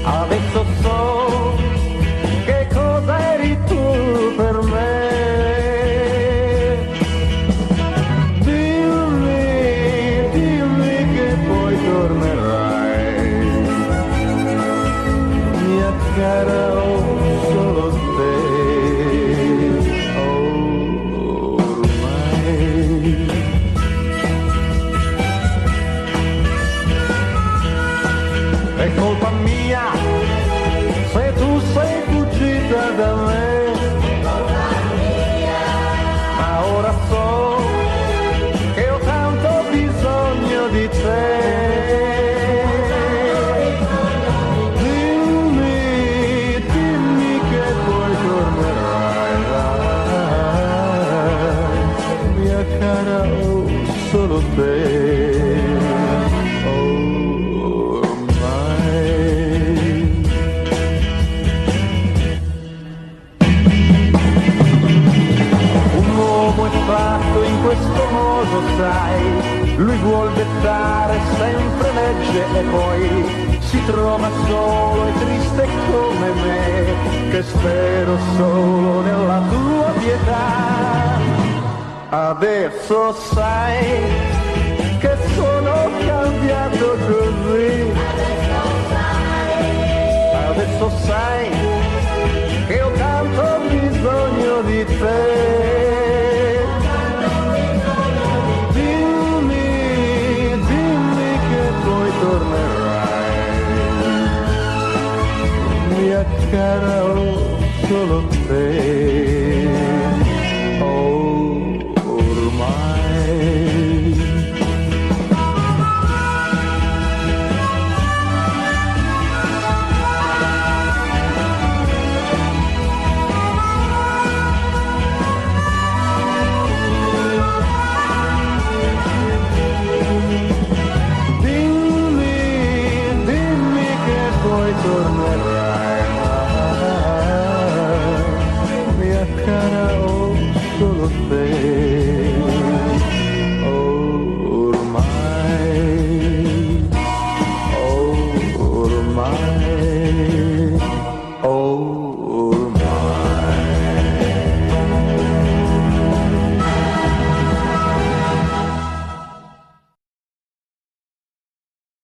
Adesso so che cosa eri tu per me. Dimmi che poi tornerai, mia cara, ho solo te. È colpa mia se tu sei fuggita da me, ma ora so che ho tanto bisogno di te. Dimmi che poi tornerai, mia cara, ho solo te. Fatto in questo modo, sai, lui vuol dettare sempre legge e poi si trova solo e triste come me, che spero solo nella tua pietà. Adesso sai che sono cambiato così, adesso sai che ho tanto bisogno di te. Mia cara, ho solo te, ormai. Dimmi che poi tornerai,